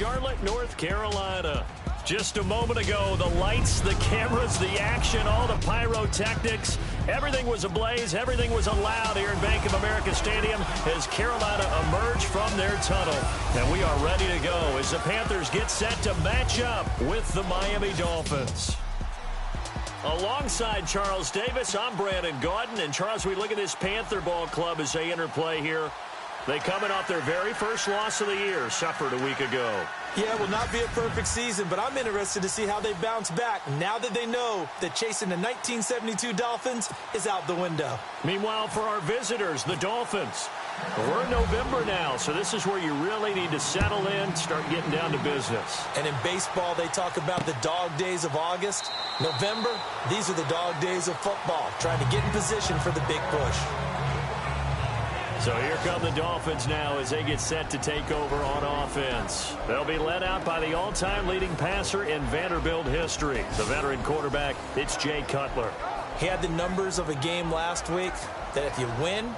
Charlotte, North Carolina. Just a moment ago, the lights, the cameras, the action, all the pyrotechnics, everything was ablaze, everything was allowed here in Bank of America Stadium as Carolina emerged from their tunnel. And we are ready to go as the Panthers get set to match up with the Miami Dolphins. Alongside Charles Davis, I'm Brandon Gaudin. And Charles, we look at this Panther ball club as they enter play here. They coming off their very first loss of the year, suffered a week ago. Yeah, it will not be a perfect season, but I'm interested to see how they bounce back now that they know that chasing the 1972 Dolphins is out the window. Meanwhile, for our visitors, the Dolphins, we're in November now, so this is where you really need to settle in, start getting down to business. And in baseball, they talk about the dog days of August. November, these are the dog days of football, trying to get in position for the big push. So here come the Dolphins now as they get set to take over on offense. They'll be led out by the all-time leading passer in Vanderbilt history, the veteran quarterback. It's Jay Cutler. He had the numbers of a game last week that if you win,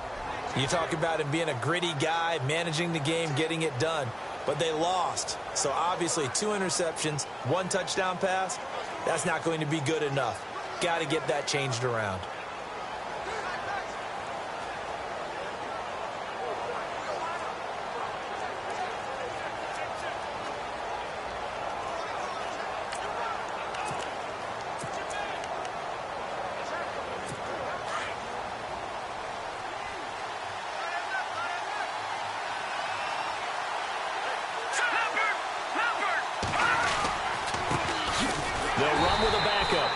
you talk about him being a gritty guy, managing the game, getting it done. But they lost. So obviously 2 interceptions, 1 touchdown pass, that's not going to be good enough. Got to get that changed around.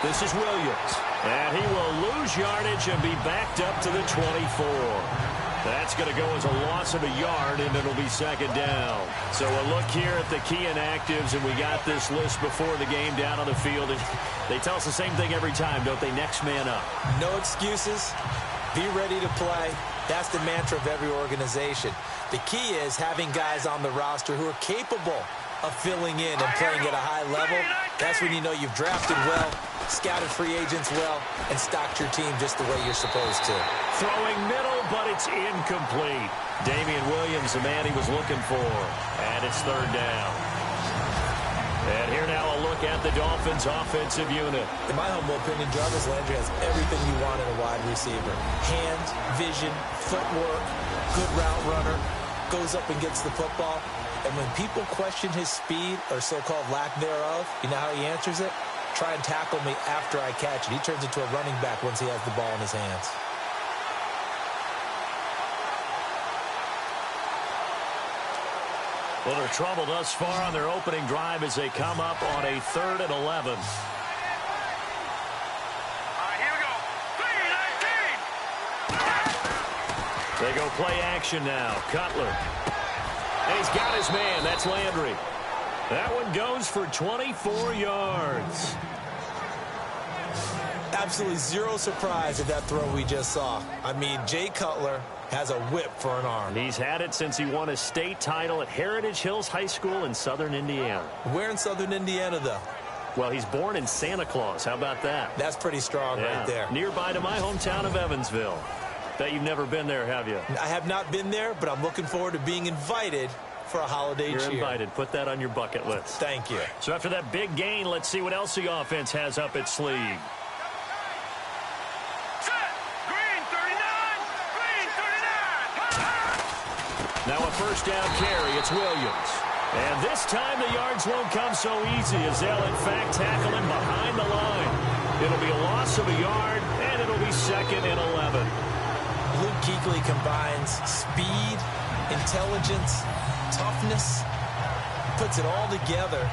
This is Williams, and he will lose yardage and be backed up to the 24. That's going to go as a loss of a yard, and it'll be second down. So we'll look here at the key inactives, and we got this list before the game down on the field. And they tell us the same thing every time, don't they? Next man up. No excuses. Be ready to play. That's the mantra of every organization. The key is having guys on the roster who are capable of filling in and playing at a high level. That's when you know you've drafted well, scouted free agents well, and stocked your team just the way you're supposed to. Throwing middle, but it's incomplete. Damian Williams, the man he was looking for. And it's third down. And here now a look at the Dolphins' offensive unit. In my humble opinion, Jarvis Landry has everything you want in a wide receiver. Hands, vision, footwork, good route runner, goes up and gets the football. And when people question his speed or so-called lack thereof, you know how he answers it? Try and tackle me after I catch it. He turns into a running back once he has the ball in his hands. Well, they're trouble thus far on their opening drive as they come up on a 3rd and 11. Here we go. 3-19. They go play action now. Cutler. And he's got his man. That's Landry. That one goes for 24 yards. Absolutely zero surprise at that throw we just saw. I mean, Jay Cutler has a whip for an arm. He's had it since he won a state title at Heritage Hills High School in southern Indiana. Where in southern Indiana, though? Well, he's born in Santa Claus. How about that? That's pretty strong right there. Nearby to my hometown of Evansville. Bet you've never been there, have you? I have not been there, but I'm looking forward to being invited for a holiday cheer. You're invited. Put that on your bucket list. Thank you. So after that big gain, let's see what else the offense has up its sleeve. Set. Green 39. Green 39. Now a first down carry. It's Williams. And this time the yards won't come so easy as they'll in fact tackle him behind the line. It'll be a loss of a yard, and it'll be 2nd and 11. Luke Kuechly combines speed, intelligence, toughness, puts it all together.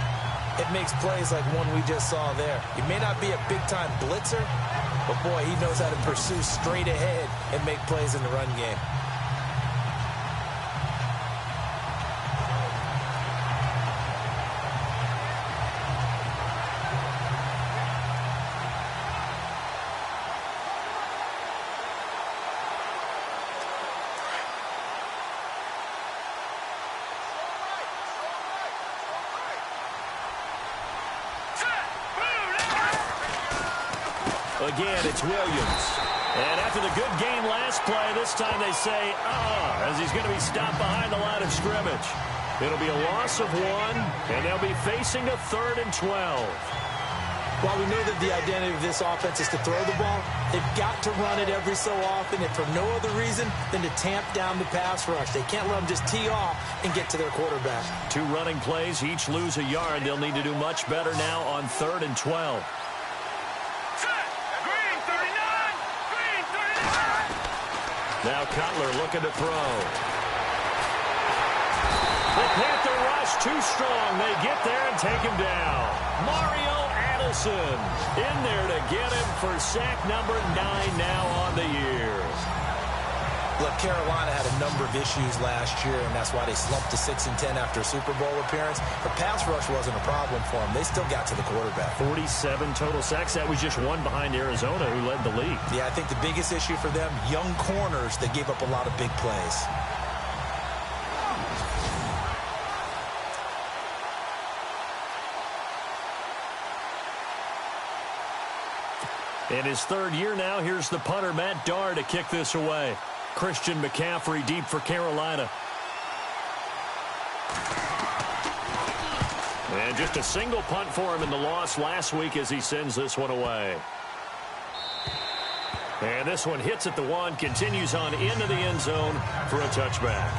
It makes plays like one we just saw there. He may not be a big-time blitzer, but boy, he knows how to pursue straight ahead and make plays in the run game. Again, it's Williams. And after the good gain last play, this time they say, as he's going to be stopped behind the line of scrimmage. It'll be a loss of 1, and they'll be facing a 3rd and 12. While we know that the identity of this offense is to throw the ball, they've got to run it every so often, and for no other reason than to tamp down the pass rush. They can't let them just tee off and get to their quarterback. 2 running plays, each lose a yard. They'll need to do much better now on 3rd and 12. Green 39. Green 39. Now Cutler looking to throw. The Panther rush too strong. They get there and take him down. Mario Adelson in there to get him for sack number 9 now on the year. Look, Carolina had a number of issues last year, and that's why they slumped to 6-10 after a Super Bowl appearance. The pass rush wasn't a problem for them. They still got to the quarterback. 47 total sacks. That was just 1 behind Arizona, who led the league. Yeah, I think the biggest issue for them, young corners that gave up a lot of big plays. In his 3rd year now, here's the punter, Matt Darr, to kick this away. Christian McCaffrey deep for Carolina. And just a single punt for him in the loss last week as he sends this one away. And this one hits at the 1, continues on into the end zone for a touchback.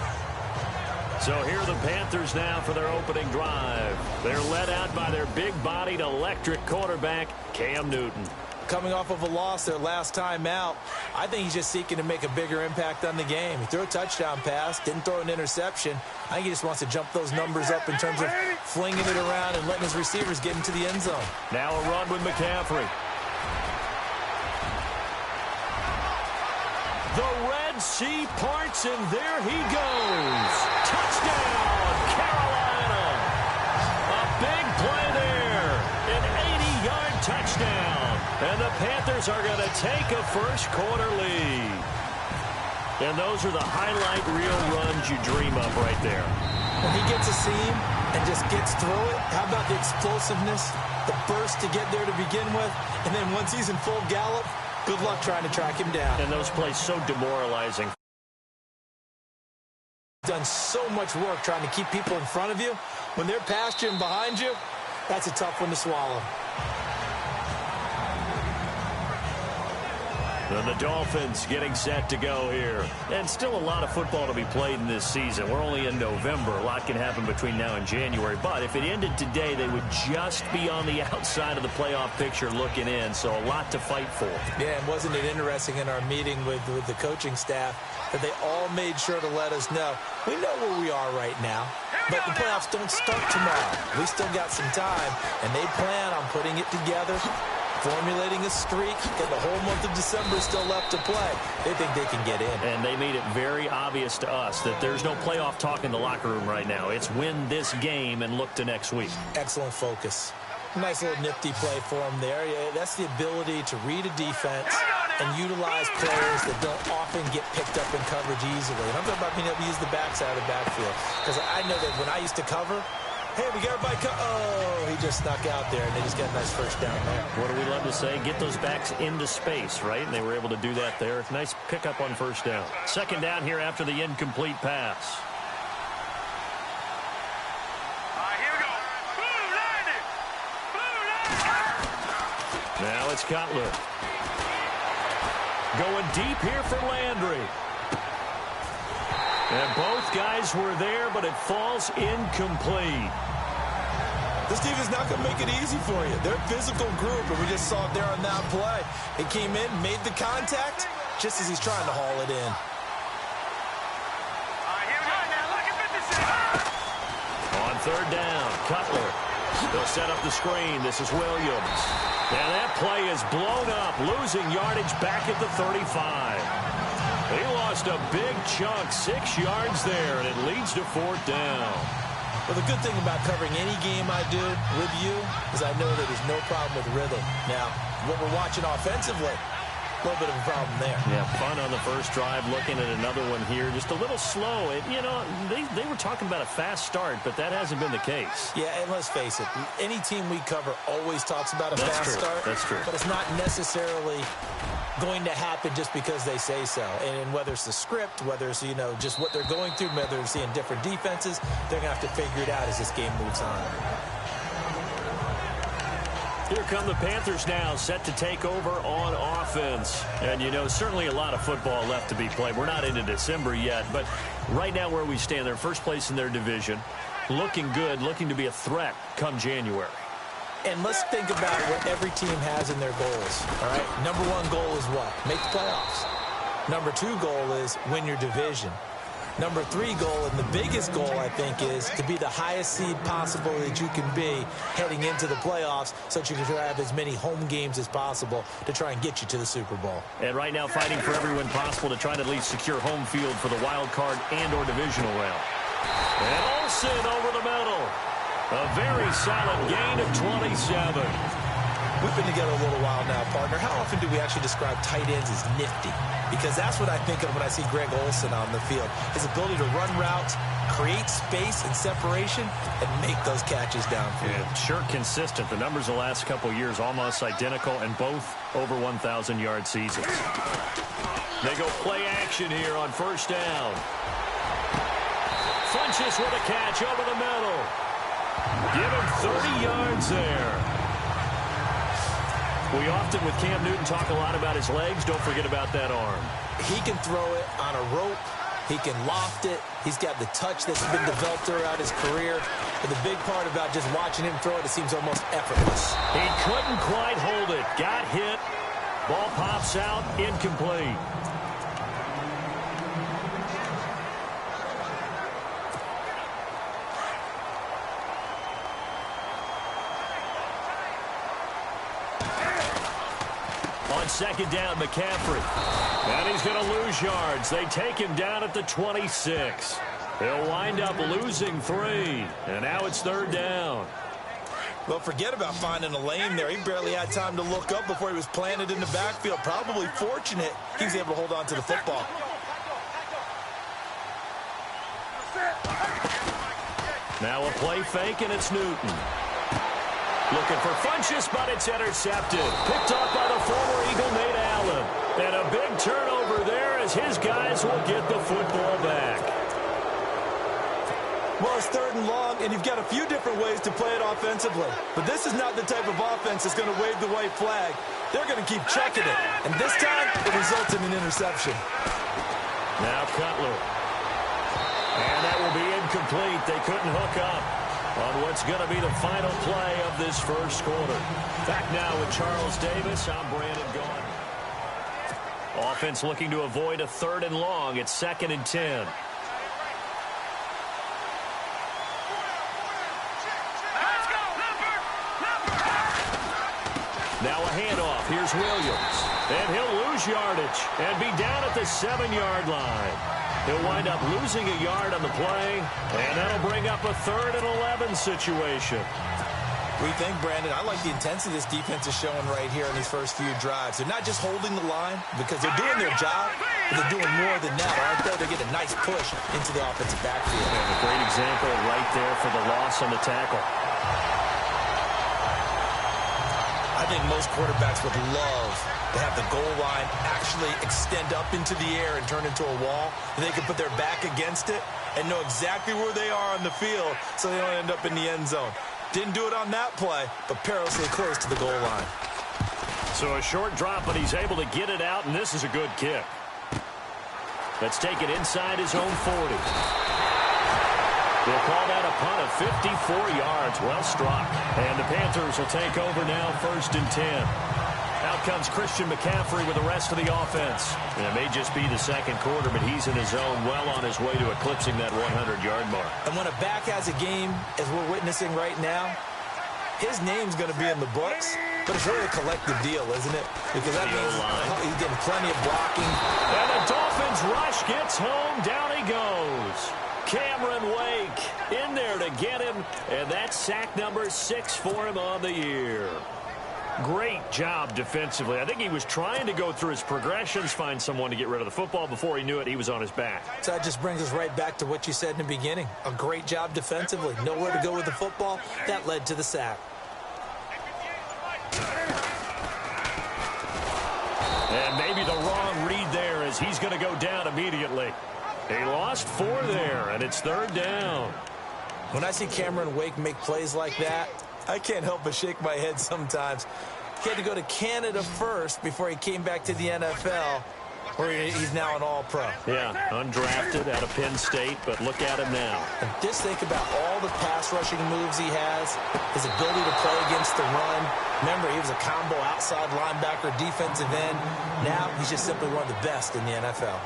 So here are the Panthers now for their opening drive. They're led out by their big-bodied electric quarterback, Cam Newton. Coming off of a loss their last time out, I think he's just seeking to make a bigger impact on the game. He threw a touchdown pass, didn't throw an interception. I think he just wants to jump those numbers up in terms of flinging it around and letting his receivers get into the end zone. Now a run with McCaffrey. The Red Sea parts, and there he goes. Touchdown, Carolina. A big play there. An 80-yard touchdown. And the Panthers are going to take a first-quarter lead. And those are the highlight reel runs you dream of right there. When he gets a seam and just gets through it, how about the explosiveness, the burst to get there to begin with, and then once he's in full gallop, good luck trying to track him down. And those plays so demoralizing. Done so much work trying to keep people in front of you. When they're past you and behind you, that's a tough one to swallow. And the Dolphins getting set to go here. And still a lot of football to be played in this season. We're only in November. A lot can happen between now and January. But if it ended today, they would just be on the outside of the playoff picture looking in. So a lot to fight for. Yeah, and wasn't it interesting in our meeting with the coaching staff that they all made sure to let us know, we know where we are right now, but the playoffs don't start tomorrow. We still got some time, and they plan on putting it together, formulating a streak, and the whole month of December is still left to play. They think they can get in. And they made it very obvious to us that there's no playoff talk in the locker room right now. It's win this game and look to next week. Excellent focus. Nice little nifty play for him there. Yeah, that's the ability to read a defense and utilize players that don't often get picked up in coverage easily. And I'm talking about being able to use the backside of the backfield. Because I know that when I used to cover, hey, we got everybody. Oh, he just snuck out there, and they just got a nice first down there. What do we love to say? Get those backs into space, right? And they were able to do that there. Nice pickup on first down. Second down here after the incomplete pass. Here we go. Blue landed. Blue landed. Now it's Cutler. Going deep here for Landry. And both guys were there, but it falls incomplete. This team is not going to make it easy for you. They're a physical group, and we just saw it there on that play. He came in, made the contact, just as he's trying to haul it in. Here we go. Now look at 56. On third down, Cutler. They'll set up the screen. This is Williams. And that play is blown up, losing yardage back at the 35. He lost a big chunk, 6 yards there, and it leads to fourth down. Well, the good thing about covering any game I do with you is I know that there's no problem with rhythm. Now, what we're watching offensively, A little bit of a problem there. Yeah, fun on the first drive, looking at another one here. Just a little slow. You know, they were talking about a fast start, but that hasn't been the case. Yeah, and let's face it, any team we cover always talks about a fast start. That's true. But it's not necessarily going to happen just because they say so. And whether it's the script, whether it's, you know, just what they're going through, whether they're seeing different defenses, they're going to have to figure it out as this game moves on. Here come the Panthers now, set to take over on offense. And, you know, certainly a lot of football left to be played. We're not into December yet, but right now where we stand, they're first place in their division, looking good, looking to be a threat come January. And let's think about what every team has in their goals, all right? Number one goal is what? Make the playoffs. Number two goal is win your division. Number three goal, and the biggest goal, I think, is to be the highest seed possible that you can be heading into the playoffs so that you can have as many home games as possible to try and get you to the Super Bowl. And right now fighting for every win possible to try to at least secure home field for the wild card and or divisional round. And Olsen over the middle. A very solid gain of 27. We've been together a little while now, partner. How often do we actually describe tight ends as nifty? Because that's what I think of when I see Greg Olsen on the field. His ability to run routes, create space and separation, and make those catches downfield. Yeah, sure consistent. The numbers the last couple years almost identical, and both over 1,000-yard seasons. They go play action here on first down. Funches with a catch over the middle. Give him 30 yards there. We often, with Cam Newton, talk a lot about his legs. Don't forget about that arm. He can throw it on a rope. He can loft it. He's got the touch that's been developed throughout his career. But the big part about just watching him throw it, it seems almost effortless. He couldn't quite hold it. Got hit. Ball pops out. Incomplete. On second down, McCaffrey. And he's going to lose yards. They take him down at the 26. He'll wind up losing 3. And now it's third down. Well, forget about finding a lane there. He barely had time to look up before he was planted in the backfield. Probably fortunate he was able to hold on to the football. Now a play fake, and it's Newton. Looking for Funches, but it's intercepted. Picked up by the former Eagle, Nate Allen. And a big turnover there as his guys will get the football back. Well, it's third and long, and you've got a few different ways to play it offensively. But this is not the type of offense that's going to wave the white flag. They're going to keep chucking it. And this time, it results in an interception. Now Cutler. And that will be incomplete. They couldn't hook up on what's going to be the final play of this first quarter. Back now with Charles Davis. I'm Brandon Gaudin. Offense looking to avoid a third and long. It's 2nd and 10. Now a handoff. Here's Williams. And he'll lose yardage and be down at the 7-yard line. He'll wind up losing a yard on the play, and that'll bring up a 3rd and 11 situation. We think, Brandon, I like the intensity this defense is showing right here in these first few drives. They're not just holding the line because they're doing their job, but they're doing more than that, aren't they? They get a nice push into the offensive backfield. And a great example right there for the loss on the tackle. I think most quarterbacks would love to have the goal line actually extend up into the air and turn into a wall. And they can put their back against it and know exactly where they are on the field so they don't end up in the end zone. Didn't do it on that play, but perilously close to the goal line. So a short drop, but he's able to get it out, and this is a good kick. Let's take it inside his own 40. We'll call that a punt of 54 yards. Well struck. And the Panthers will take over now, 1st and 10. Out comes Christian McCaffrey with the rest of the offense. And it may just be the second quarter, but he's in his zone, well on his way to eclipsing that 100-yard mark. And when a back has a game, as we're witnessing right now, his name's going to be in the books, but it's really a collective deal, isn't it? Because that means he's getting plenty of blocking. And the Dolphins rush gets home. Down he goes. Cameron Wake in there to get him, and that's sack number 6 for him on the year. Great job defensively. I think he was trying to go through his progressions, find someone to get rid of the football. Before he knew it, he was on his back. So that just brings us right back to what you said in the beginning. A great job defensively. Nowhere to go with the football. That led to the sack. And maybe the wrong read there as he's going to go down immediately. He lost 4 there, and it's 3rd down. When I see Cameron Wake make plays like that, I can't help but shake my head sometimes. He had to go to Canada first before he came back to the NFL, where he's now an all-pro. Yeah, undrafted out of Penn State, but look at him now. And just think about all the pass-rushing moves he has, his ability to play against the run. Remember, he was a combo outside linebacker, defensive end. Now he's just simply one of the best in the NFL.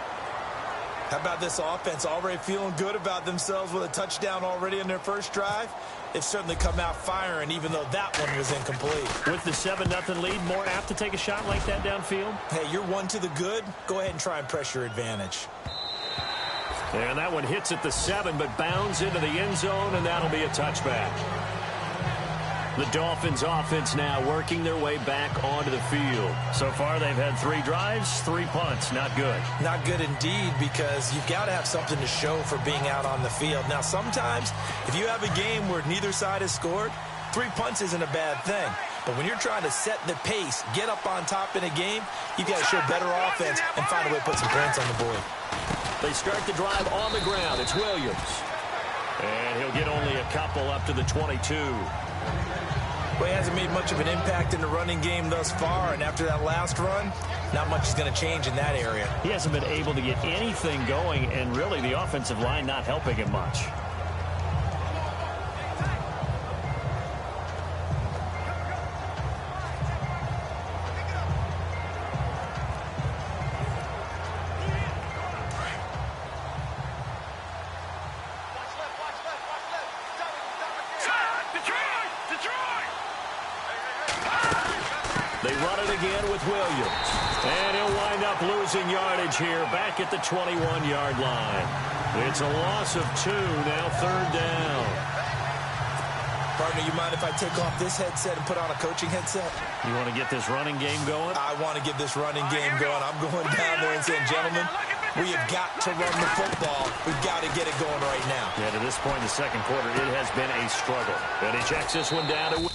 How about this offense already feeling good about themselves with a touchdown already in their first drive? They've certainly come out firing, even though that one was incomplete. With the 7-0 lead, more apt to take a shot like that downfield? Hey, you're one to the good. Go ahead and try and press your advantage. And that one hits at the 7, but bounds into the end zone, and that'll be a touchback. The Dolphins offense now working their way back onto the field. So far, they've had 3 drives, 3 punts. Not good. Not good indeed, because you've got to have something to show for being out on the field. Now, sometimes, if you have a game where neither side has scored, 3 punts isn't a bad thing. But when you're trying to set the pace, get up on top in a game, you've got to show better offense and find a way to put some points on the board. They start the drive on the ground. It's Williams. And he'll get only a couple up to the 22. Well, he hasn't made much of an impact in the running game thus far, and after that last run, not much is going to change in that area. He hasn't been able to get anything going, and really the offensive line not helping him much. They run it again with Williams. And he'll wind up losing yardage here back at the 21-yard line. It's a loss of 2, now 3rd down. Partner, you mind if I take off this headset and put on a coaching headset? You want to get this running game going? I want to get this running game going. I'm going down there and saying, gentlemen, we have got to run the football. We've got to get it going right now. Yeah, to this point in the second quarter, it has been a struggle. But he checks this one down to...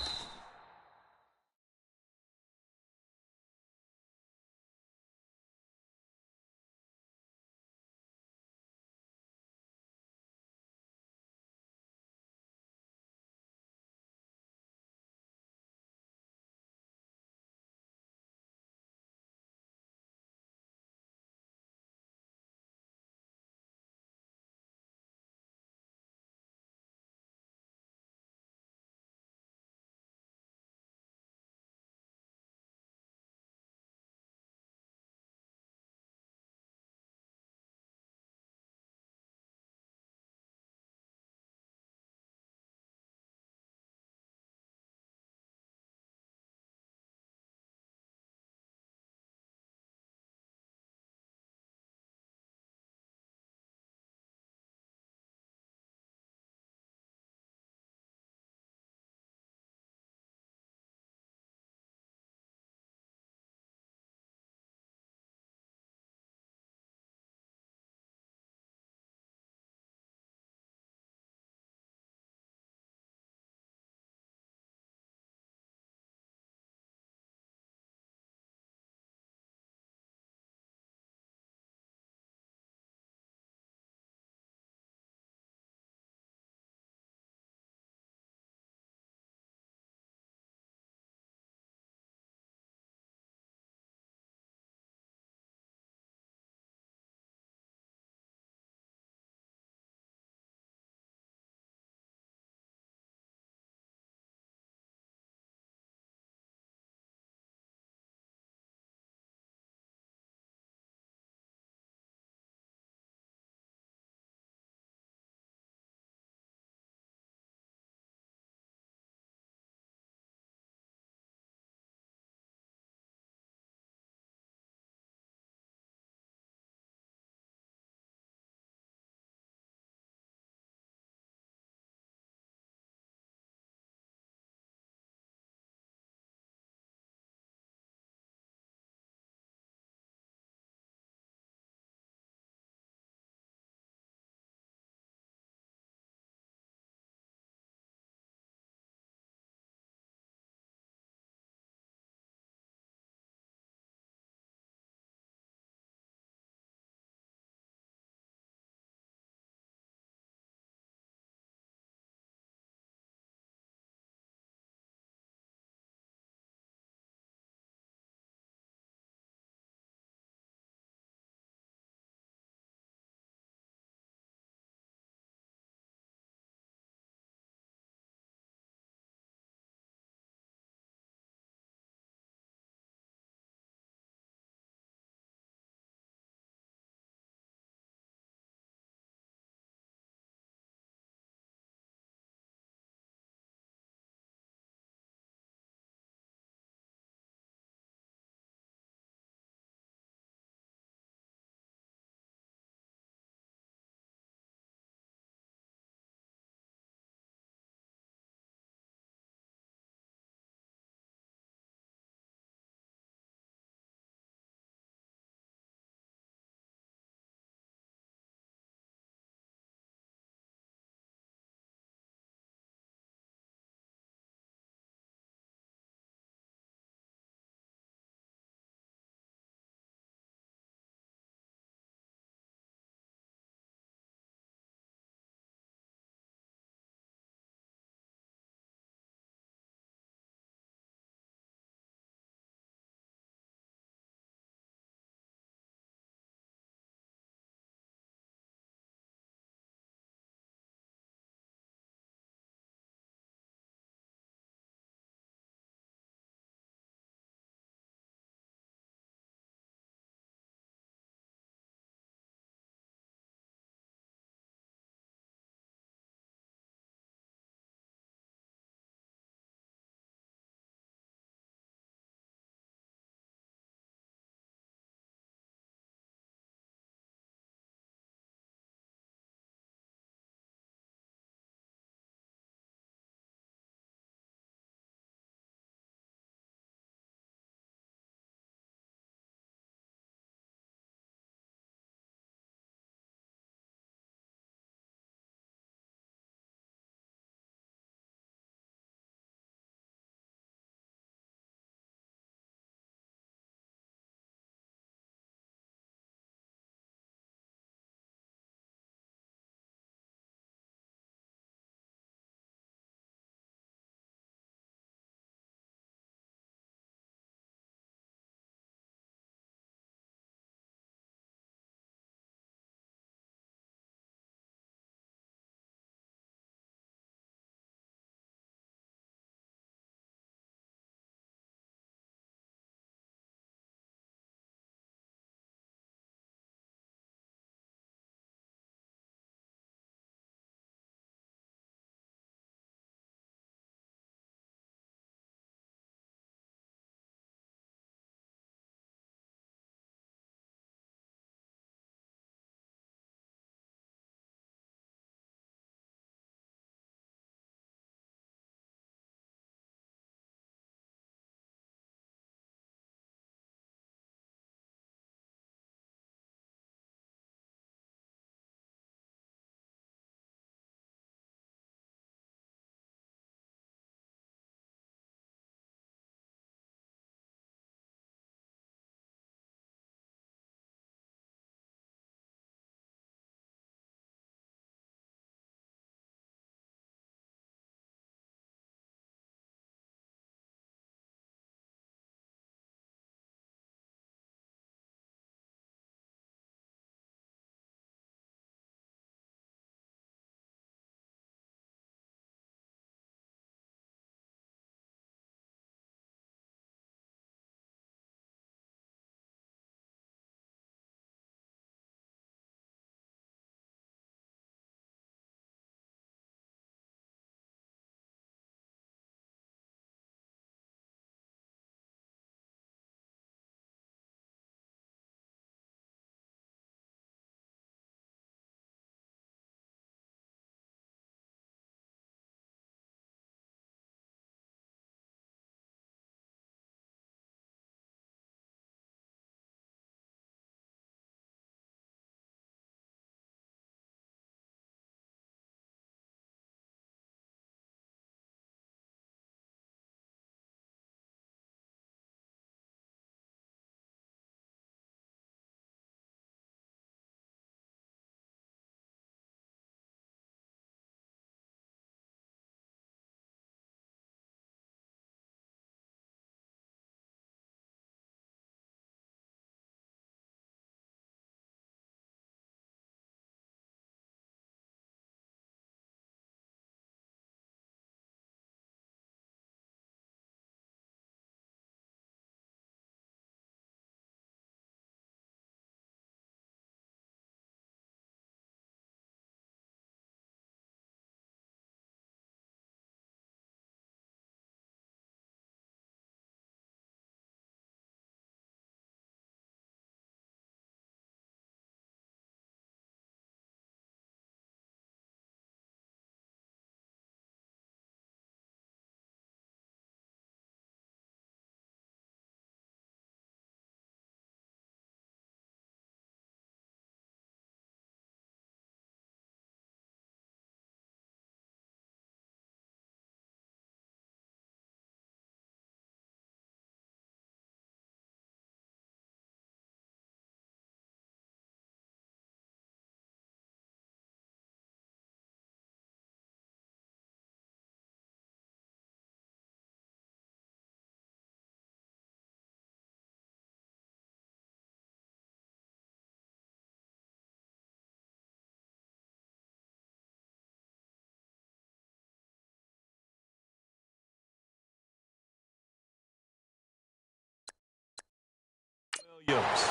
Williams.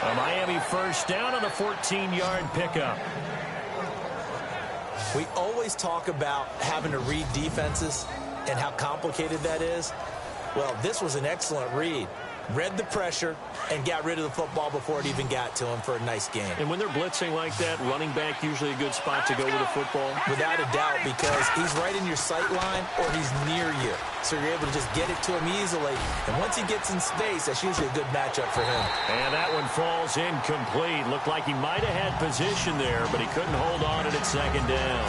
A Miami first down on a 14-yard pickup. We always talk about having to read defenses and how complicated that is. Well, this was an excellent read. Read the pressure and got rid of the football before it even got to him for a nice game. And when they're blitzing like that, running back usually a good spot to go with the football? Without a doubt, because he's right in your sight line or he's near you. So you're able to just get it to him easily. And once he gets in space, that's usually a good matchup for him. And that one falls incomplete. Looked like he might have had position there, but he couldn't hold on at second down.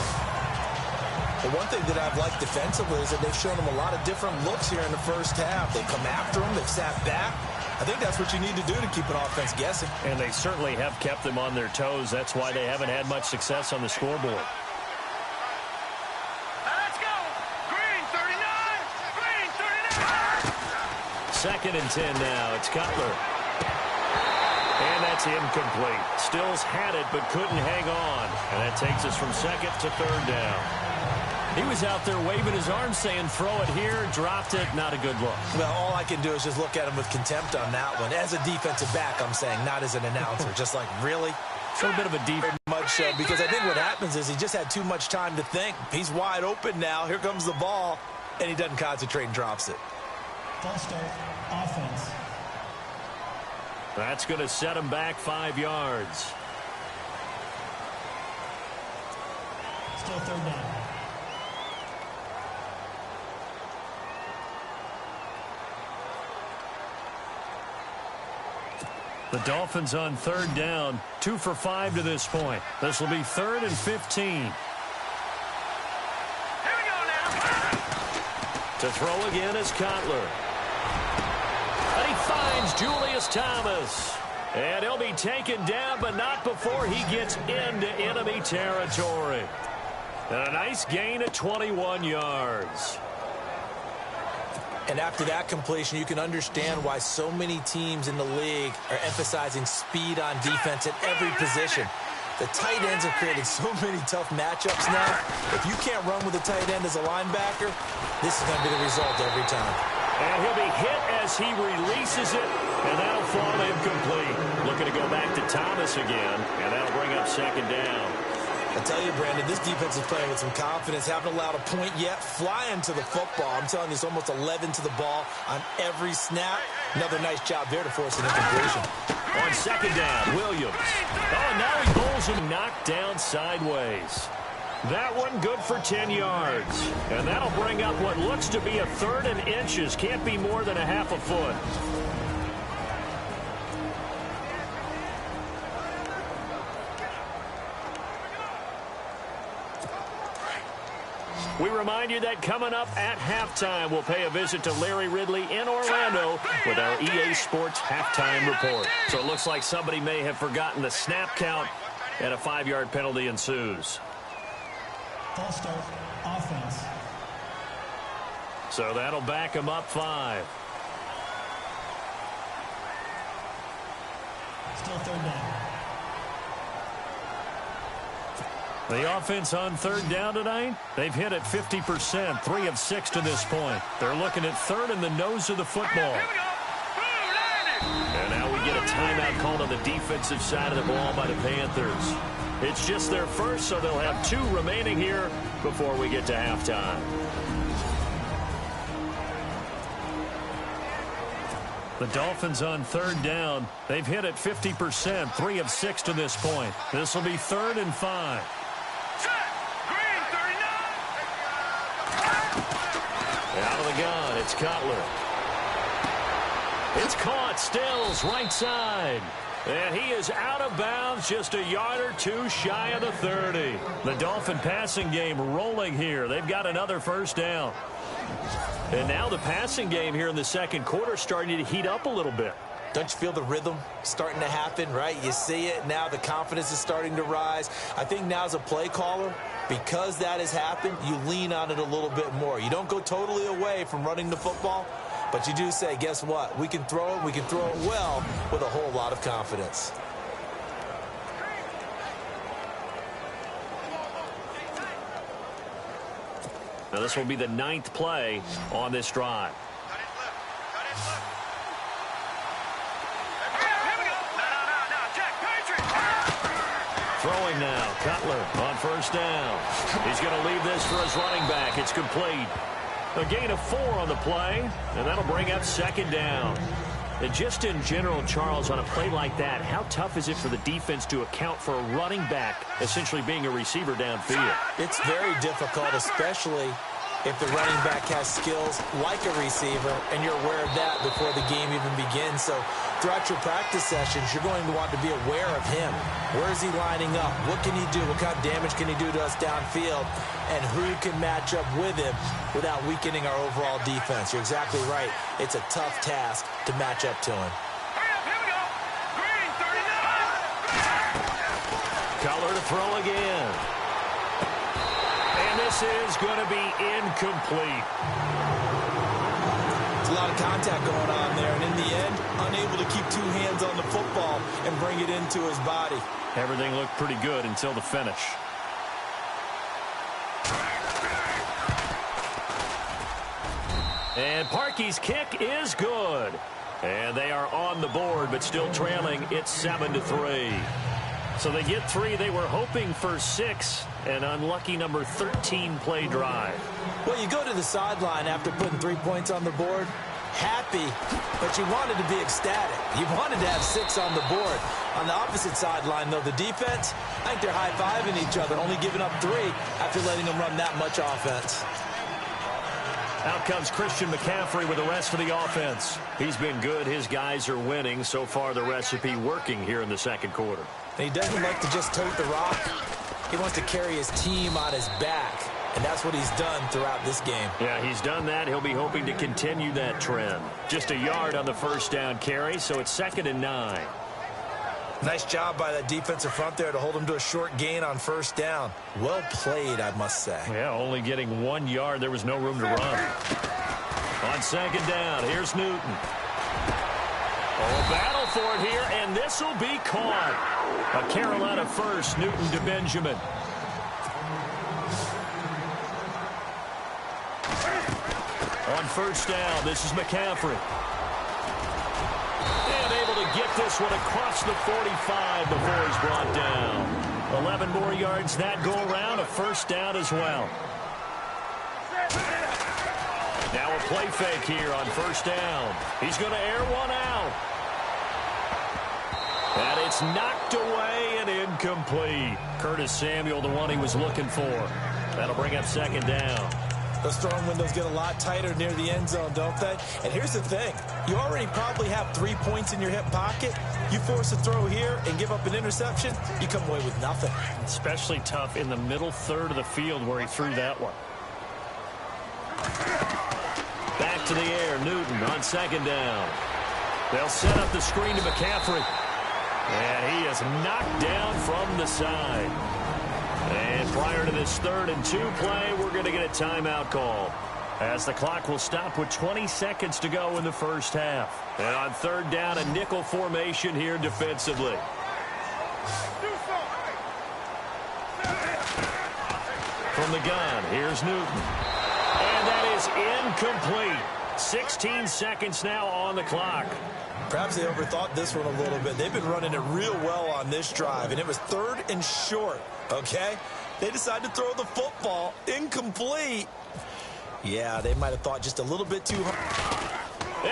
The one thing that I've liked defensively is that they've shown him a lot of different looks here in the first half. They've come after him. They've sat back. I think that's what you need to do to keep an offense guessing. And they certainly have kept them on their toes. That's why they haven't had much success on the scoreboard. Let's go. Green 39. Green 39. Second and 10 now. It's Cutler. And that's incomplete. Stills had it but couldn't hang on. And that takes us from second to third down. He was out there waving his arms saying, throw it here, dropped it, not a good look. Well, all I can do is just look at him with contempt on that one. As a defensive back, I'm saying, not as an announcer. Just like, really? A little bit of a deep. Much so, because I think what happens is he just had too much time to think. He's wide open now. Here comes the ball, and he doesn't concentrate and drops it. False start, offense. That's going to set him back 5 yards. Still third down. The Dolphins on third down, 2 for 5 to this point. This will be 3rd and 15. Here we go now. To throw again is Cutler. And he finds Julius Thomas. And he'll be taken down, but not before he gets into enemy territory. And a nice gain of 21 yards. And after that completion, you can understand why so many teams in the league are emphasizing speed on defense at every position. The tight ends have created so many tough matchups now. If you can't run with a tight end as a linebacker, this is going to be the result every time. And he'll be hit as he releases it, and that'll fall incomplete. Looking to go back to Thomas again, and that'll bring up second down. I tell you, Brandon, this defense is playing with some confidence. Haven't allowed a point yet. Flying to the football. I'm telling you, it's almost 11 to the ball on every snap. Another nice job there to force an incompletion. On second down, Williams. Oh, now he bowls him knocked down sideways. That one good for 10 yards. And that'll bring up what looks to be a 3rd and inches. Can't be more than a half a foot. We remind you that coming up at halftime, we'll pay a visit to Larry Ridley in Orlando with our EA Sports halftime report. So it looks like somebody may have forgotten the snap count, and a 5-yard penalty ensues. False start, offense. So that'll back him up 5. Still third down. The offense on third down tonight, they've hit it 50%, 3 of 6 to this point. They're looking at 3rd in the nose of the football. Here we go. And now we get a timeout called on the defensive side of the ball by the Panthers. It's just their first, so they'll have 2 remaining here before we get to halftime. The Dolphins on third down, they've hit it 50%, 3 of 6 to this point. This will be 3rd and 5. Out of the gun, it's Cutler. It's caught, Stills, right side. And he is out of bounds, just a yard or 2 shy of the 30. The Dolphin passing game rolling here. They've got another first down. And now the passing game here in the second quarter starting to heat up a little bit. Don't you feel the rhythm starting to happen, right? You see it. Now the confidence is starting to rise. I think now as a play caller, because that has happened, you lean on it a little bit more. You don't go totally away from running the football, but you do say, guess what? We can throw it. We can throw it well with a whole lot of confidence. Now this will be the 9th play on this drive. Throwing now, Cutler on first down. He's going to leave this for his running back. It's complete. A gain of 4 on the play, and that'll bring up second down. And just in general, Charles, on a play like that, how tough is it for the defense to account for a running back essentially being a receiver downfield? It's very difficult, especially if the running back has skills like a receiver, and you're aware of that before the game even begins. So throughout your practice sessions, you're going to want to be aware of him. Where is he lining up? What can he do? What kind of damage can he do to us downfield? And who can match up with him without weakening our overall defense? You're exactly right. It's a tough task to match up to him. Hurry up, here we go. Green, 39. Cutler to throw again. And this is going to be incomplete. There's a lot of contact going on there, and in the end, unable to keep 2 hands on the football and bring it into his body. Everything looked pretty good until the finish. And Parkey's kick is good. And they are on the board, but still trailing. It's 7-3. So they get 3. They were hoping for 6. An unlucky number 13 play drive. Well, you go to the sideline after putting 3 points on the board, happy, but you wanted to be ecstatic. You wanted to have 6 on the board. On the opposite sideline, though, the defense, I think they're high-fiving each other, only giving up 3 after letting them run that much offense. Out comes Christian McCaffrey with the rest of the offense. He's been good. His guys are winning. So far, the recipe working here in the second quarter. And he doesn't like to just tote the rock. He wants to carry his team on his back, and that's what he's done throughout this game. Yeah, he's done that. He'll be hoping to continue that trend. Just a yard on the first down carry, so it's 2nd and 9. Nice job by that defensive front there to hold him to a short gain on first down. Well played, I must say. Yeah, only getting 1 yard. There was no room to run. On second down, here's Newton. Oh, battle for it here, and this will be caught. A Carolina first, Newton to Benjamin. On first down, this is McCaffrey. And able to get this one across the 45 before he's brought down. 11 more yards that go around, a first down as well. Now a play fake here on first down. He's going to air one out. And it's knocked away and incomplete. Curtis Samuel, the one he was looking for. That'll bring up second down. Those throwing windows get a lot tighter near the end zone, don't they? And here's the thing. You already probably have 3 points in your hip pocket. You force a throw here and give up an interception, you come away with nothing. Especially tough in the middle third of the field where he threw that one. Back to the air, Newton on second down. They'll set up the screen to McCaffrey. And he is knocked down from the side. And prior to this 3rd and 2 play, we're going to get a timeout call, as the clock will stop with 20 seconds to go in the first half. And on 3rd down, a nickel formation here defensively. From the gun, here's Newton. And that is incomplete. 16 seconds now on the clock. Perhaps they overthought this one a little bit. They've been running it real well on this drive, and it was 3rd and short, okay? They decided to throw the football incomplete. Yeah, they might have thought just a little bit too hard.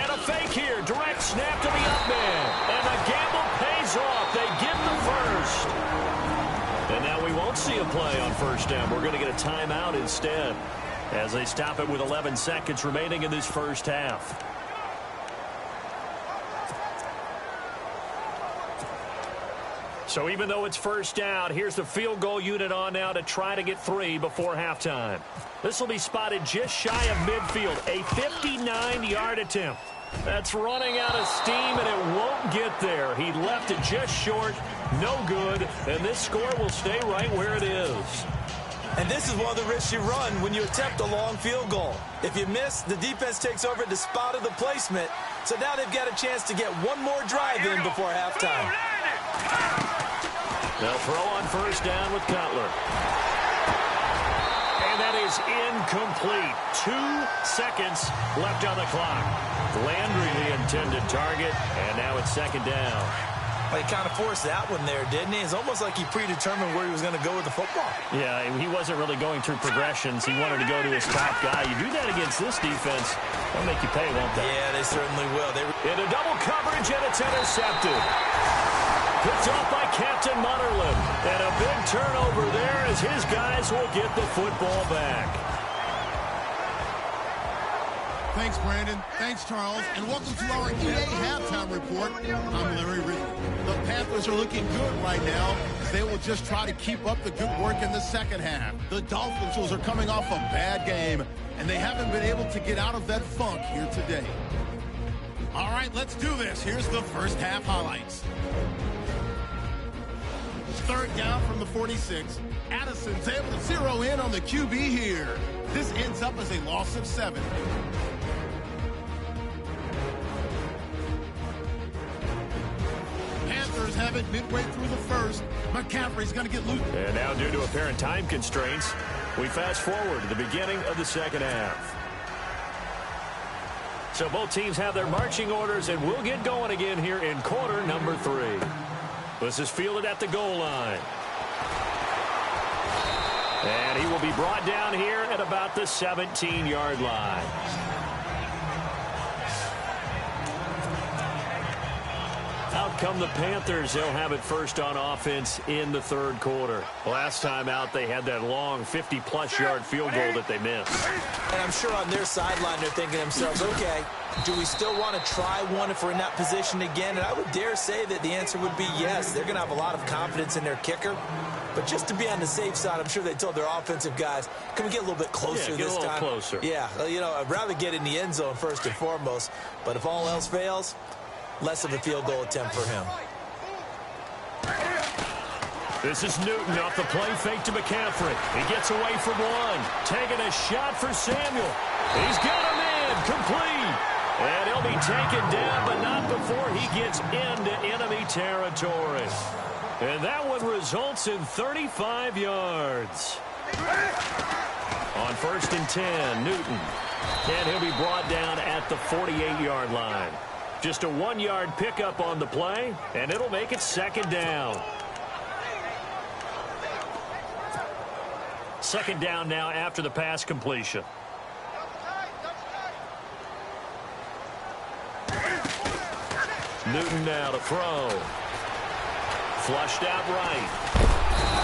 And a fake here. Direct snap to the up man. And the gamble pays off. They get the first. And now we won't see a play on first down. We're going to get a timeout instead, as they stop it with 11 seconds remaining in this first half. So even though it's first down, here's the field goal unit on now to try to get 3 before halftime. This will be spotted just shy of midfield. A 59-yard attempt. That's running out of steam, and it won't get there. He left it just short. No good. And this score will stay right where it is. And this is one of the risks you run when you attempt a long field goal. If you miss, the defense takes over at the spot of the placement. So now they've got a chance to get one more drive in before halftime. They'll throw on first down with Cutler. And that is incomplete. 2 seconds left on the clock. Landry, the intended target, and now it's second down. Well, he kind of forced that one there, didn't he? It's almost like he predetermined where he was going to go with the football. Yeah, he wasn't really going through progressions. He wanted to go to his top guy. You do that against this defense, they'll make you pay, won't they? Yeah, they certainly will. In a double coverage, and it's intercepted. Picked off by Captain Mutterland. And a big turnover there as his guys will get the football back. Thanks, Brandon. Thanks, Charles. And welcome to our EA Halftime Report. I'm Larry Ridley. The Panthers are looking good right now. They will just try to keep up the good work in the second half. The Dolphins are coming off a bad game, and they haven't been able to get out of that funk here today. All right, let's do this. Here's the first half highlights. Third down from the 46. Addison's able to zero in on the QB here. This ends up as a loss of 7. Panthers have it midway through the first. McCaffrey's going to get loose. And now, due to apparent time constraints, we fast forward to the beginning of the second half. So both teams have their marching orders, and we'll get going again here in quarter number 3. This is fielded at the goal line. And he will be brought down here at about the 17-yard line. Out come the Panthers. They'll have it first on offense in the third quarter. Last time out, they had that long 50-plus yard field goal that they missed. And I'm sure on their sideline they're thinking to themselves, okay, do we still want to try one if we're in that position again? And I would dare say that the answer would be yes. They're going to have a lot of confidence in their kicker. But just to be on the safe side, I'm sure they told their offensive guys, can we get a little bit closer this time? Get a little closer. Yeah, you know, I'd rather get in the end zone first and foremost. But if all else fails, less of a field goal attempt for him. This is Newton off the play fake to McCaffrey. He gets away from one. Taking a shot for Samuel. He's got him in. Complete. And he'll be taken down, but not before he gets into enemy territory. And that one results in 35 yards. On 1st and 10, Newton. And he'll be brought down at the 48-yard line. Just a 1-yard pickup on the play, and it'll make it 2nd down. 2nd down now after the pass completion. Newton now to throw. Flushed out right.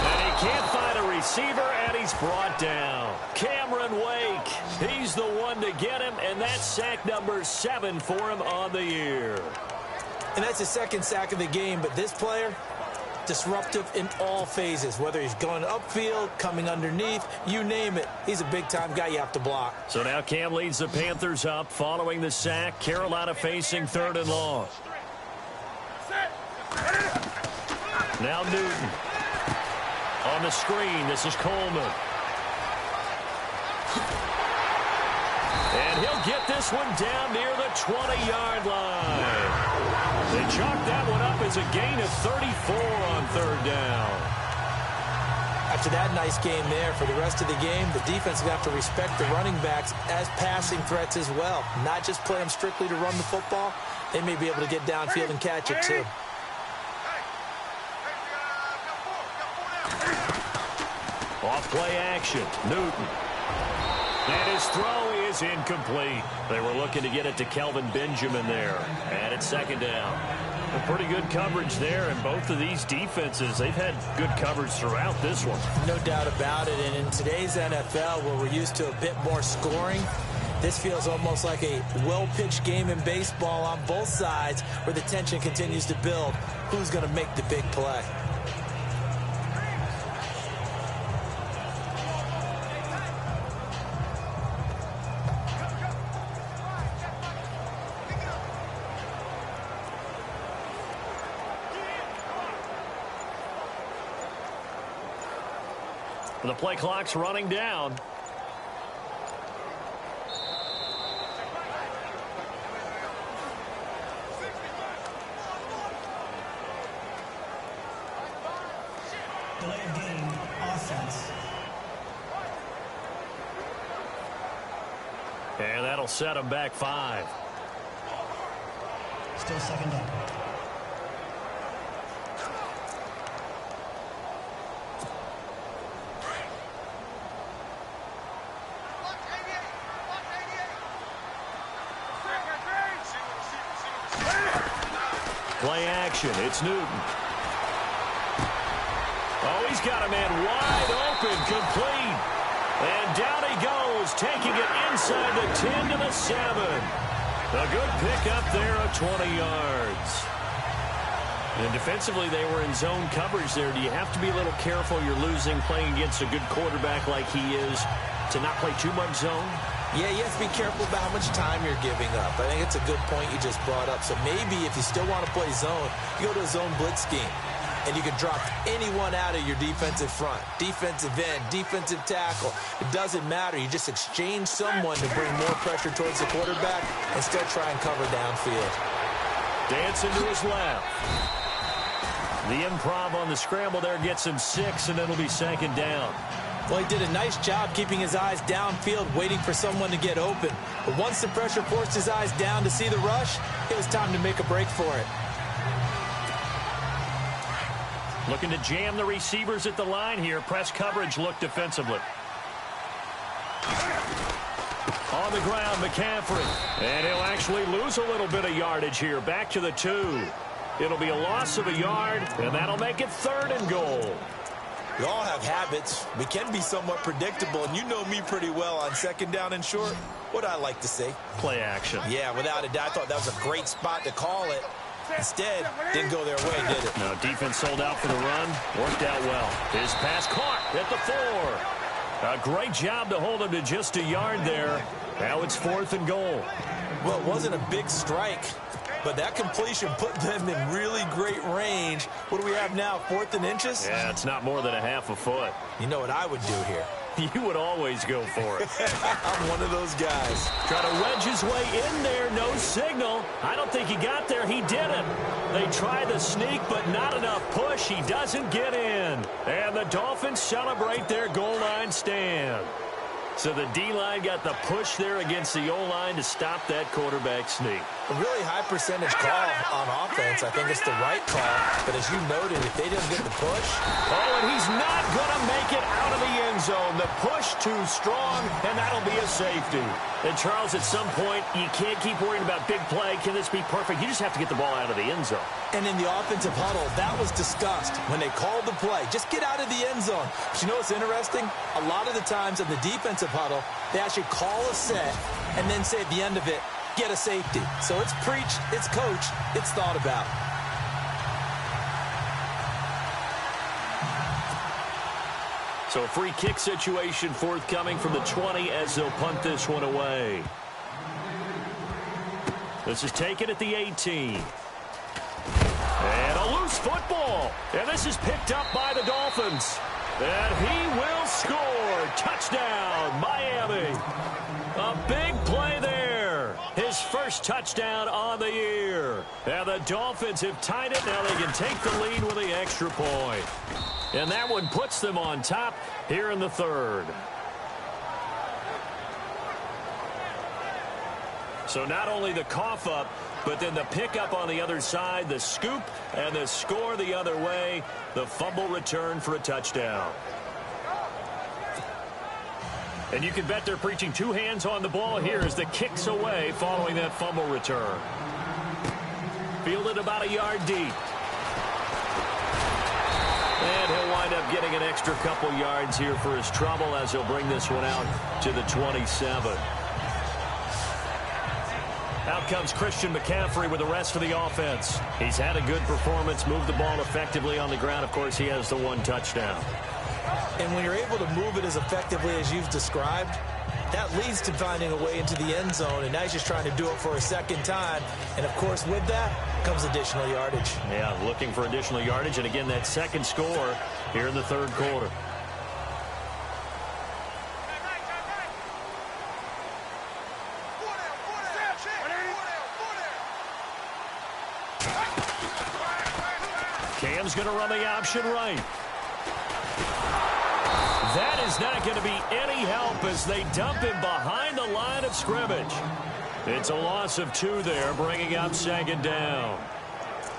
And he can't find a receiver, and he's brought down. Cameron Wake, he's the one to get him, and that's sack number 7 for him on the year. And that's his 2nd sack of the game, but this player, disruptive in all phases, whether he's going upfield, coming underneath, you name it. He's a big-time guy you have to block. So now Cam leads the Panthers up following the sack. Carolina facing 3rd and long. Now Newton. On the screen, this is Coleman. And he'll get this one down near the 20-yard line. They chalk that one up as a gain of 34 on 3rd down. After that nice game there, for the rest of the game, the defense will have to respect the running backs as passing threats as well. Not just play them strictly to run the football. They may be able to get downfield and catch it too. Off play action, Newton. And his throw is incomplete. They were looking to get it to Kelvin Benjamin there. And it's 2nd down. A pretty good coverage there, and both of these defenses, they've had good coverage throughout this one. No doubt about it. And in today's NFL, where we're used to a bit more scoring, this feels almost like a well-pitched game in baseball on both sides, where the tension continues to build. Who's going to make the big play? The play clock's running down. Delay of game, offense. And that'll set him back 5. Still 2nd down. Play action. It's Newton. Oh, he's got a man wide open, complete. And down he goes, taking it inside the 10 to the 7. A good pickup there of 20 yards. And defensively, they were in zone coverage there. Do you have to be a little careful? You're losing playing against a good quarterback like he is to not play too much zone? Yeah, you have to be careful about how much time you're giving up. I think it's a good point you just brought up. So maybe if you still want to play zone, you go to a zone blitz scheme. And you can drop anyone out of your defensive front, defensive end, defensive tackle. It doesn't matter. You just exchange someone to bring more pressure towards the quarterback and still try and cover downfield. Dancing to his left. The improv on the scramble there gets him 6, and it'll be 2nd down. Well, he did a nice job keeping his eyes downfield, waiting for someone to get open. But once the pressure forced his eyes down to see the rush, it was time to make a break for it. Looking to jam the receivers at the line here. Press coverage look defensively. On the ground, McCaffrey. And he'll actually lose a little bit of yardage here. Back to the 2. It'll be a loss of a yard, and that'll make it 3rd and goal. We all have habits. We can be somewhat predictable, and you know me pretty well on 2nd down and short. What I like to say? Play action. Yeah, without a doubt. I thought that was a great spot to call it. Instead, didn't go their way, did it? No, defense sold out for the run. Worked out well. His pass caught at the 4. A great job to hold him to just a yard there. Now it's 4th and goal. Well, it wasn't a big strike, but that completion put them in really great range. What do we have now, 4th and inches? Yeah, it's not more than a half a foot. You know what I would do here? You would always go for it. I'm one of those guys. Try to wedge his way in there. No signal. I don't think he got there. He didn't. They try the sneak, but not enough push. He doesn't get in. And the Dolphins celebrate their goal line stand. So the D-line got the push there against the O-line to stop that quarterback sneak. A really high percentage call on offense. I think it's the right call. But as you noted, if they didn't get the push. Oh, and he's not going to make it out of the end zone. The push too strong, and that'll be a safety. And, Charles, at some point, you can't keep worrying about big play. Can this be perfect? You just have to get the ball out of the end zone. And in the offensive huddle, that was discussed when they called the play. Just get out of the end zone. But you know what's interesting? A lot of the times in the defensive huddle, they actually call a set and then say at the end of it, get a safety. So it's preached, it's coached, it's thought about. So a free kick situation forthcoming from the 20 as they'll punt this one away. This is taken at the 18. And a loose football. And this is picked up by the Dolphins. And he will score. Touchdown, Miami. A big play there. His first touchdown on the year. And the Dolphins have tied it. Now they can take the lead with the extra point. And that one puts them on top here in the 3rd. So not only the cough up, but then the pickup on the other side, the scoop, and the score the other way, the fumble return for a touchdown. And you can bet they're preaching 2 hands on the ball here as the kick's away following that fumble return. Fielded about a yard deep. And he'll wind up getting an extra couple yards here for his trouble as he'll bring this one out to the 27. Out comes Christian McCaffrey with the rest of the offense. He's had a good performance, moved the ball effectively on the ground. Of course, he has the 1 touchdown. And when you're able to move it as effectively as you've described, that leads to finding a way into the end zone. And now he's just trying to do it for a second time. And, of course, with that comes additional yardage. Yeah, looking for additional yardage. And, again, that second score here in the 3rd quarter. Cam's going to run the option right. That is not going to be any help as they dump him behind the line of scrimmage. It's a loss of 2 there, bringing up 2nd down.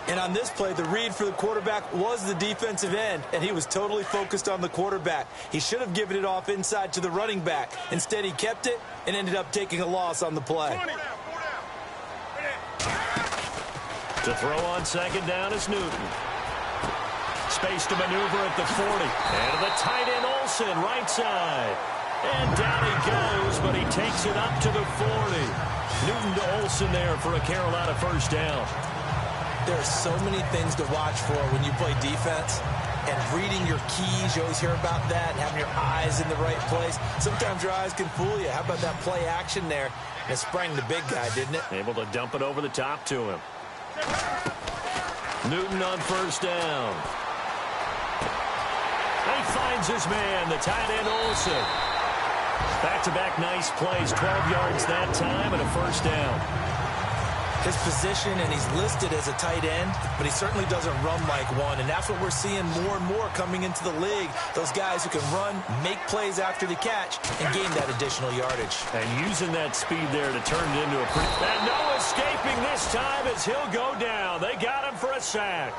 And on this play, the read for the quarterback was the defensive end, and he was totally focused on the quarterback. He should have given it off inside to the running back. Instead, he kept it and ended up taking a loss on the play. To throw on second down is Newton. Space to maneuver at the 40. And to the tight end, Olsen, right side. And down he goes, but he takes it up to the 40. Newton to Olsen there for a Carolina first down. There are so many things to watch for when you play defense. And reading your keys, you always hear about that, and having your eyes in the right place. Sometimes your eyes can fool you. How about that play action there? And it sprang the big guy, didn't it? Able to dump it over the top to him. Newton on first down. He finds his man, the tight end Olsen. Back-to-back nice plays, 12 yards that time and a first down. His position, and he's listed as a tight end, but he certainly doesn't run like one, and that's what we're seeing more and more coming into the league. Those guys who can run, make plays after the catch, and gain that additional yardage. And using that speed there to turn it into a pretty... And no escaping this time as he'll go down. They got him for a sack.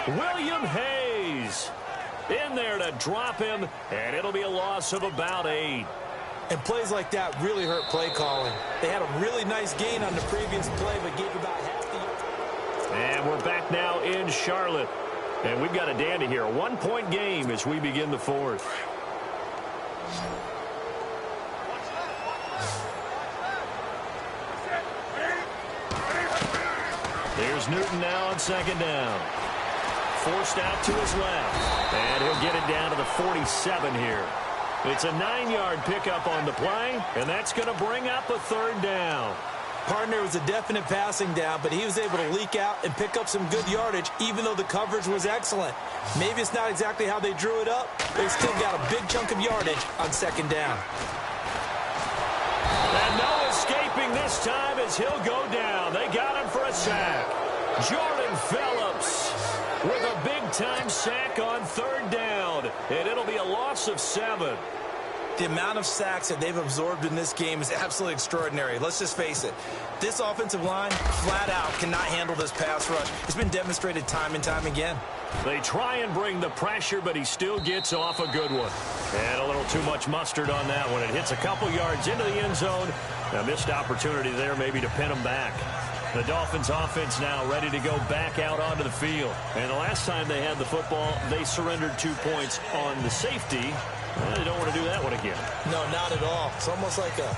William Hayes in there to drop him, and it'll be a loss of about 8. And plays like that really hurt play calling. They had a really nice gain on the previous play, but gave about half the... And we're back now in Charlotte. And we've got a dandy here. A 1-point game as we begin the fourth. There's Newton now on second down. Forced out to his left. And he'll get it down to the 47 here. It's a 9-yard pickup on the play, and that's going to bring up a third down. Partner was a definite passing down, but he was able to leak out and pick up some good yardage, even though the coverage was excellent. Maybe it's not exactly how they drew it up, but they still got a big chunk of yardage on second down. And no escaping this time as he'll go down. They got him for a sack. Jordan Phillips with a big-time sack on third down, and it'll be a loss of 7. The amount of sacks that they've absorbed in this game is absolutely extraordinary. Let's just face it. This offensive line, flat out, cannot handle this pass rush. It's been demonstrated time and time again. They try and bring the pressure, but he still gets off a good one. And a little too much mustard on that one. It hits a couple yards into the end zone. A missed opportunity there maybe to pin him back. The Dolphins offense now ready to go back out onto the field. And the last time they had the football, they surrendered 2 points on the safety. They don't want to do that one again. No, not at all. It's almost like a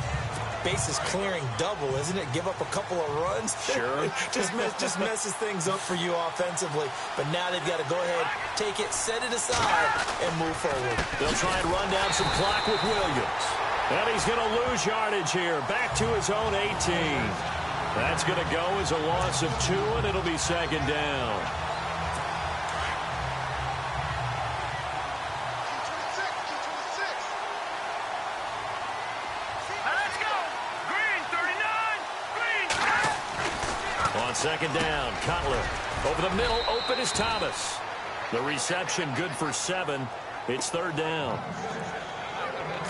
bases clearing double, isn't it? Give up a couple of runs. Sure. just messes things up for you offensively. But now they've got to go ahead, take it, set it aside, and move forward. They'll try and run down some clock with Williams. And he's going to lose yardage here. Back to his own 18. That's going to go as a loss of 2, and it'll be second down. Let's go. Green, 39. Green. On second down, Cutler. Over the middle, open is Thomas. The reception good for 7. It's third down.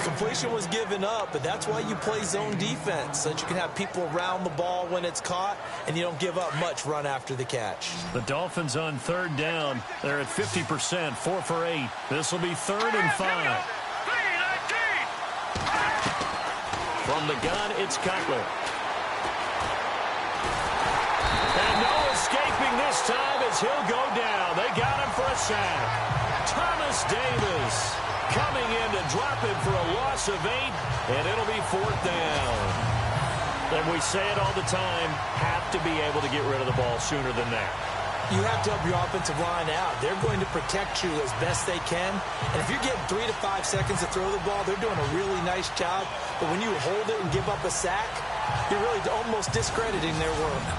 Completion was given up, but that's why you play zone defense, so that you can have people around the ball when it's caught, and you don't give up much run after the catch. The Dolphins on third down. They're at 50%, 4 for 8. This will be third and 5. From the gun, it's Cutler. And no escaping this time as he'll go down. They got him for a sack. Thomas Davis coming in to drop it for a loss of 8, and it'll be fourth down. And we say it all the time, have to be able to get rid of the ball sooner than that. You have to help your offensive line out. They're going to protect you as best they can. And if you're getting 3 to 5 seconds to throw the ball, they're doing a really nice job. But when you hold it and give up a sack, you're really almost discrediting their work.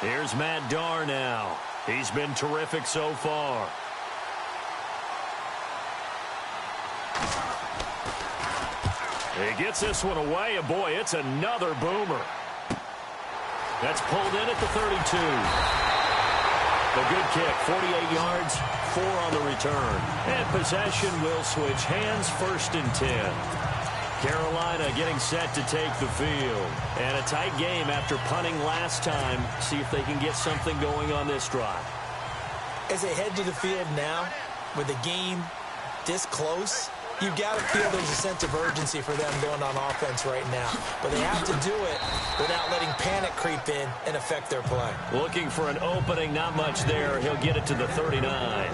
Here's Matt Darr now. He's been terrific so far. He gets this one away, and boy, it's another boomer. That's pulled in at the 32. The good kick, 48 yards, 4 on the return. And possession will switch hands, first and 10. Carolina getting set to take the field. And a tight game after punting last time. See if they can get something going on this drive. As they head to the field now, with the game this close, You've got to feel there's a sense of urgency for them going on offense right now. But they have to do it without letting panic creep in and affect their play. Looking for an opening, not much there. He'll get it to the 39.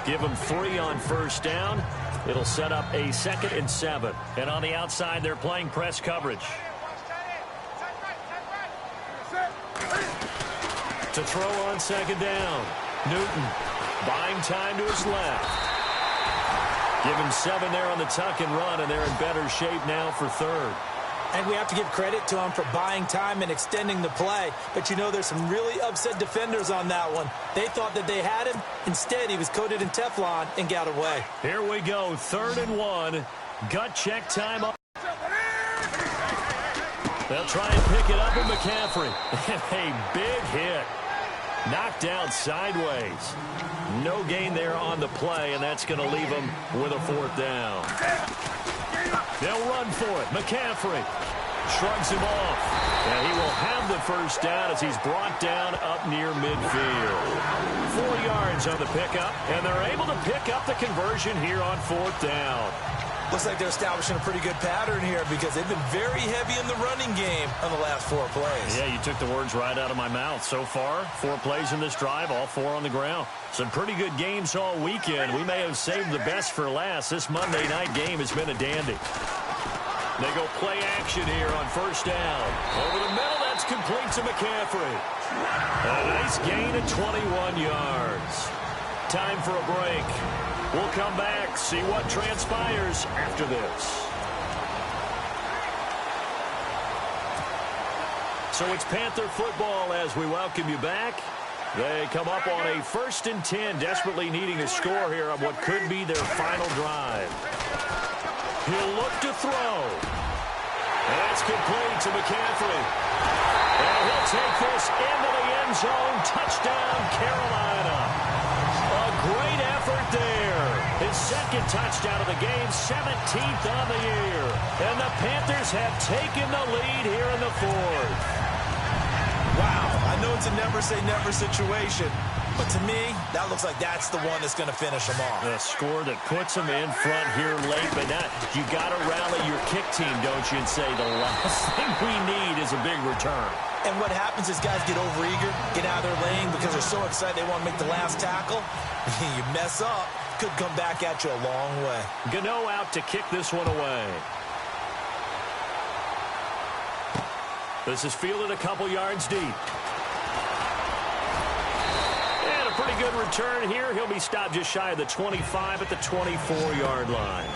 Give him 3 on first down. It'll set up a 2nd and 7. And on the outside, they're playing press coverage. To throw on 2nd down. Newton buying time to his left. Give him 7 there on the tuck and run, and they're in better shape now for 3rd. And we have to give credit to him for buying time and extending the play. But, you know, there's some really upset defenders on that one. They thought that they had him. Instead, he was coated in Teflon and got away. Here we go, 3rd and 1. Gut check time. They'll try and pick it up with McCaffrey. And a big hit. Knocked down sideways. No gain there on the play, and that's going to leave him with a 4th down. They'll run for it. McCaffrey shrugs him off. And he will have the first down as he's brought down up near midfield. 4 yards on the pickup, and they're able to pick up the conversion here on 4th down. Looks like they're establishing a pretty good pattern here because they've been very heavy in the running game on the last 4 plays. Yeah, you took the words right out of my mouth. So far, 4 plays in this drive, all 4 on the ground. Some pretty good games all weekend. We may have saved the best for last. This Monday night game has been a dandy. They go play action here on first down. Over the middle, that's complete to McCaffrey. A nice gain of 21 yards. Time for a break. We'll come back, see what transpires after this. So it's Panther football as we welcome you back. They come up on a 1st and 10, desperately needing a score here on what could be their final drive. He'll look to throw. And that's complete to McCaffrey. And he'll take this into the end zone. Touchdown, Carolina. A great effort there. His 2nd touchdown of the game, 17th on the year. And the Panthers have taken the lead here in the 4th. Wow, I know it's a never-say-never situation, but to me, that looks like that's the one that's going to finish them off. The score that puts them in front here late, but not. You got to rally your kick team, don't you, and say the last thing we need is a big return. And what happens is guys get overeager, get out of their lane because they're so excited they want to make the last tackle. You mess up, could come back at you a long way. Gano out to kick this one away. This is fielded a couple yards deep. And a pretty good return here. He'll be stopped just shy of the 25 at the 24-yard line.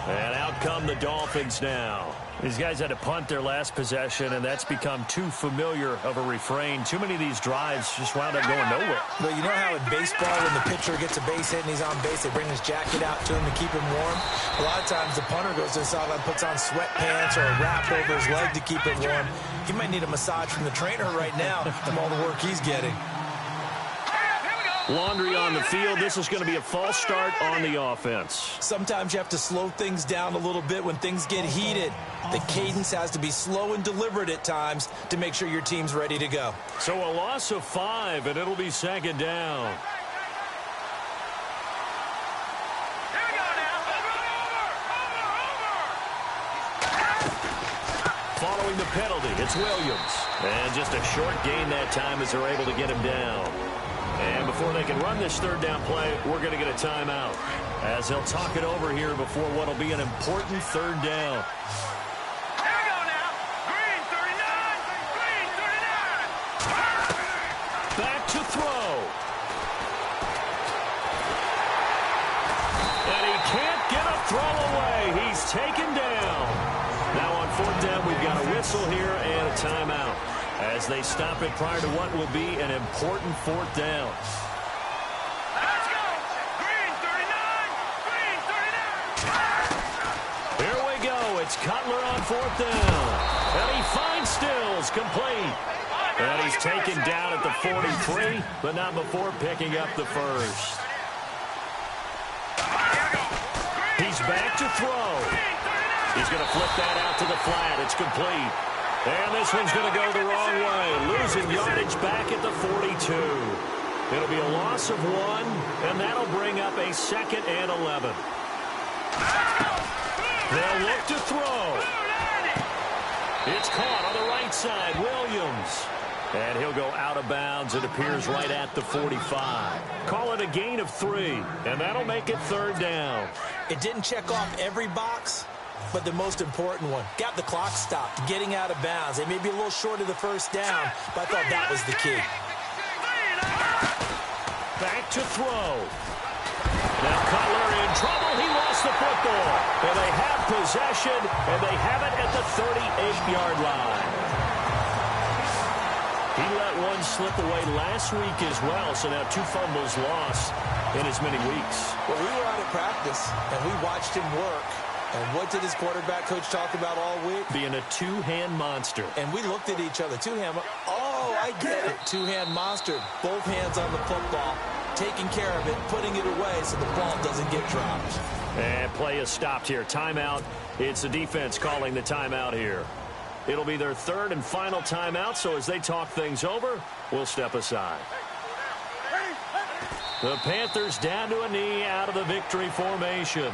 And out come the Dolphins now. These guys had to punt their last possession, and that's become too familiar of a refrain. Too many of these drives just wound up going nowhere. But you know how in baseball, when the pitcher gets a base hit and he's on base, they bring his jacket out to him to keep him warm? A lot of times the punter goes to the sideline, puts on sweatpants or a wrap over his leg to keep him warm. He might need a massage from the trainer right now from all the work he's getting. Laundry on the field. This is going to be a false start on the offense. Sometimes you have to slow things down a little bit when things get heated. The cadence has to be slow and deliberate at times to make sure your team's ready to go. So a loss of 5, and it'll be 2nd down. Following the penalty, it's Williams. And just a short gain that time as they're able to get him down. And before they can run this 3rd down play, we're going to get a timeout. As they'll talk it over here before what will be an important 3rd down. Here we go now. Green 39. Green 39. Back to throw. And he can't get a throw away. He's taken down. Now on 4th down, we've got a whistle here and a timeout as they stop it prior to what will be an important 4th down. Let's go. Green 39. Green 39. Here we go. It's Cutler on 4th down. And he finds Stills complete. And he's taken down at the 43, but not before picking up the first. He's back to throw. He's going to flip that out to the flat. It's complete. And this one's going to go the wrong way. Losing yardage back at the 42. It'll be a loss of 1, and that'll bring up a 2nd and 11. They'll look to throw. It's caught on the right side, Williams. And he'll go out of bounds. It appears right at the 45. Call it a gain of 3, and that'll make it 3rd down. It didn't check off every box, but the most important one. Got the clock stopped, getting out of bounds. It may be a little short of the 1st down, but I thought that was the key. Back to throw. Now Cutler in trouble. He lost the football. And they have possession, and they have it at the 38-yard line. He let one slip away last week as well, so now 2 fumbles lost in as many weeks. Well, we were out at practice, and we watched him work. And what did his quarterback coach talk about all week? Being a 2-hand monster. And we looked at each other. 2-hand. Oh, I get it. 2-hand monster. Both hands on the football, taking care of it, putting it away so the ball doesn't get dropped. And play is stopped here. Timeout. It's the defense calling the timeout here. It'll be their 3rd and final timeout, so as they talk things over, we'll step aside. The Panthers down to a knee out of the victory formation.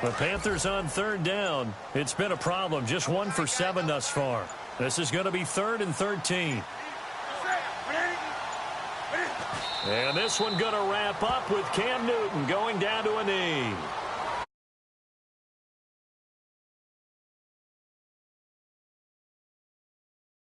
The Panthers on 3rd down. It's been a problem. Just 1 for 7 thus far. This is going to be 3rd and 13. And this one going to wrap up with Cam Newton going